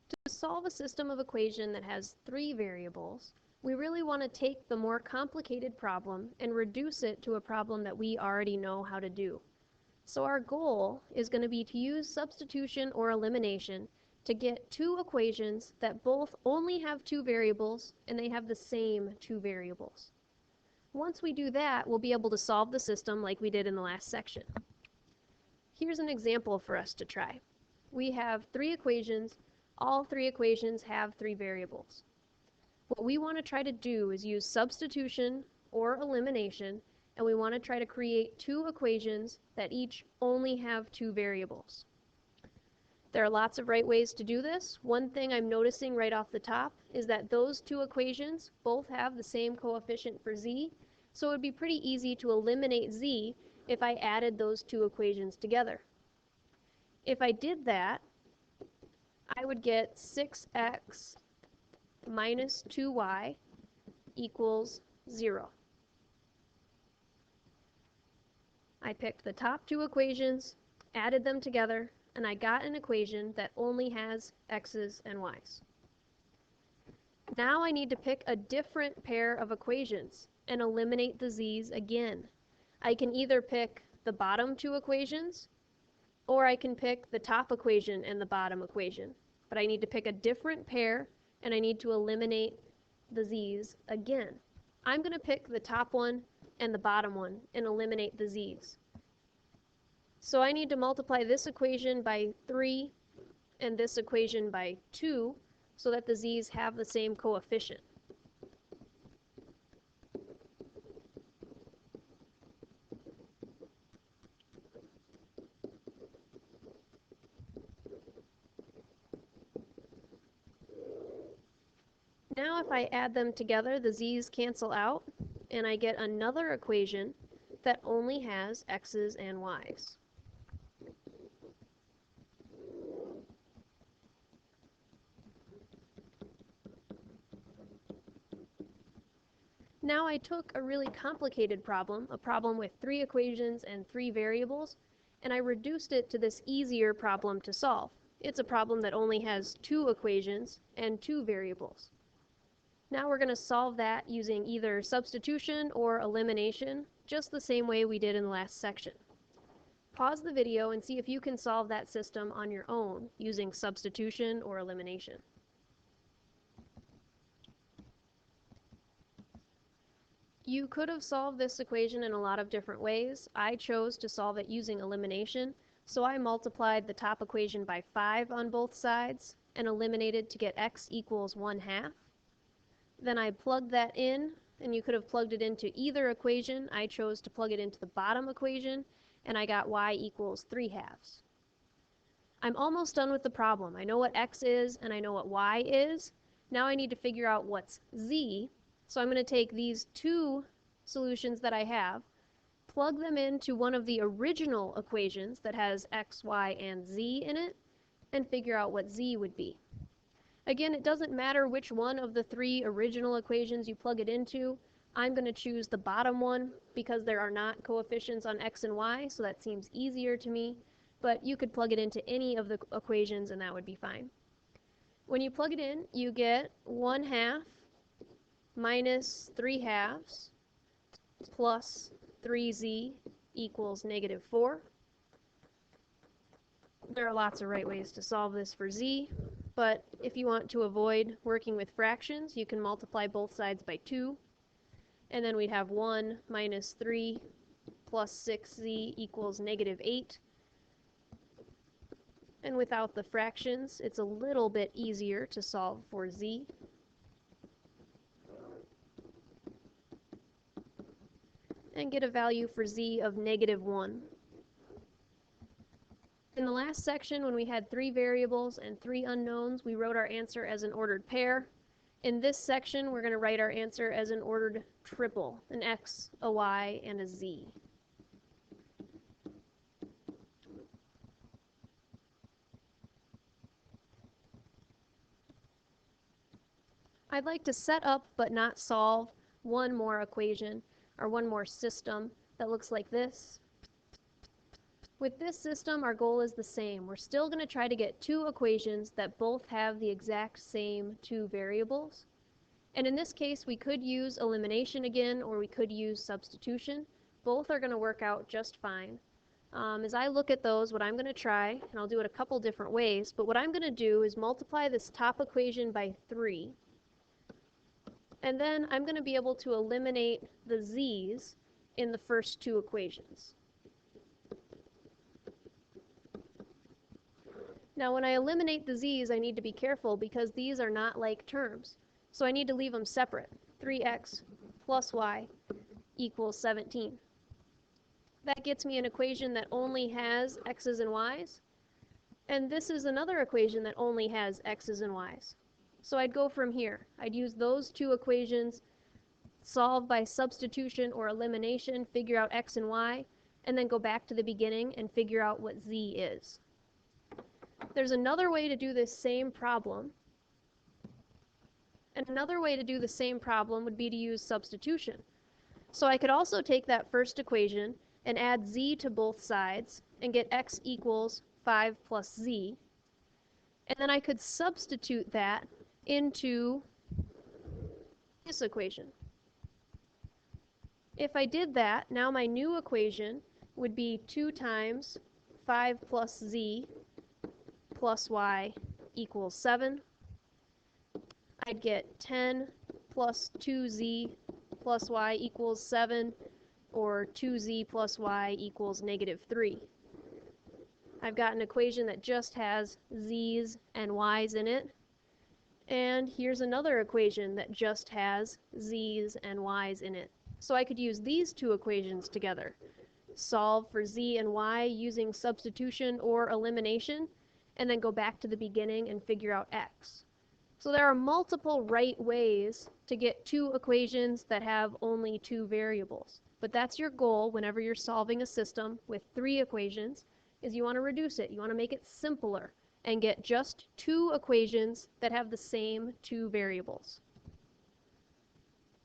To solve a system of equation that has 3 variables, we really want to take the more complicated problem and reduce it to a problem that we already know how to do. So our goal is going to be to use substitution or elimination to get two equations that both only have 2 variables and they have the same 2 variables. Once we do that, we'll be able to solve the system like we did in the last section. Here's an example for us to try. We have 3 equations. All 3 equations have 3 variables. What we want to try to do is use substitution or elimination, and we want to try to create 2 equations that each only have 2 variables. There are lots of right ways to do this. One thing I'm noticing right off the top is that those 2 equations both have the same coefficient for z, so it would be pretty easy to eliminate z if I added those 2 equations together. If I did that, I would get 6x minus 2y equals 0. I picked the top 2 equations, added them together, and I got an equation that only has x's and y's. Now I need to pick a different pair of equations and eliminate the z's again. I can either pick the bottom 2 equations, or I can pick the top equation and the bottom equation. But I need to pick a different pair, and I need to eliminate the z's again. I'm going to pick the top one and the bottom one and eliminate the z's. So I need to multiply this equation by 3 and this equation by 2 so that the z's have the same coefficient. Now if I add them together, the z's cancel out, and I get another equation that only has x's and y's. Now I took a really complicated problem, a problem with 3 equations and 3 variables, and I reduced it to this easier problem to solve. It's a problem that only has 2 equations and 2 variables. Now we're going to solve that using either substitution or elimination, just the same way we did in the last section. Pause the video and see if you can solve that system on your own using substitution or elimination. You could have solved this equation in a lot of different ways. I chose to solve it using elimination, so I multiplied the top equation by 5 on both sides and eliminated to get x equals 1/2. Then I plugged that in, and you could have plugged it into either equation. I chose to plug it into the bottom equation, and I got y equals 3/2. I'm almost done with the problem. I know what x is, and I know what y is. Now I need to figure out what's z, so I'm going to take these 2 solutions that I have, plug them into one of the original equations that has x, y, and z in it, and figure out what z would be. Again, it doesn't matter which one of the 3 original equations you plug it into. I'm going to choose the bottom one because there are not coefficients on x and y, so that seems easier to me. But you could plug it into any of the equations and that would be fine. When you plug it in, you get 1/2 minus 3/2 plus 3z equals -4. There are lots of right ways to solve this for z, but if you want to avoid working with fractions, you can multiply both sides by 2, and then we'd have 1 minus 3 plus 6z equals -8. And without the fractions, it's a little bit easier to solve for z. And get a value for z of -1. In the last section, when we had 3 variables and 3 unknowns, we wrote our answer as an ordered pair. In this section, we're going to write our answer as an ordered triple, an x, a y, and a z. I'd like to set up but not solve one more equation or one more system that looks like this. With this system, our goal is the same. We're still going to try to get two equations that both have the exact same two variables. And in this case, we could use elimination again, or we could use substitution. Both are going to work out just fine. As I look at those, what I'm going to try, and I'll do it a couple different ways, but what I'm going to do is multiply this top equation by 3. And then I'm going to be able to eliminate the z's in the first two equations. Now when I eliminate the z's, I need to be careful because these are not like terms. So I need to leave them separate. 3x plus y equals 17. That gets me an equation that only has x's and y's. And this is another equation that only has x's and y's. So I'd go from here. I'd use those two equations, solve by substitution or elimination, figure out x and y, and then go back to the beginning and figure out what z is. There's another way to do this same problem. And another way to do the same problem would be to use substitution. So I could also take that first equation and add z to both sides and get x equals 5 plus z. And then I could substitute that into this equation. If I did that, now my new equation would be 2 times 5 plus z plus y equals 7. I'd get 10 plus 2z plus y equals 7, or 2z plus y equals negative 3. I've got an equation that just has z's and y's in it. And here's another equation that just has z's and y's in it. So I could use these two equations together. Solve for z and y using substitution or elimination, and then go back to the beginning and figure out x. So there are multiple right ways to get two equations that have only two variables. But that's your goal whenever you're solving a system with 3 equations, is you want to reduce it. You want to make it simpler and get just two equations that have the same two variables.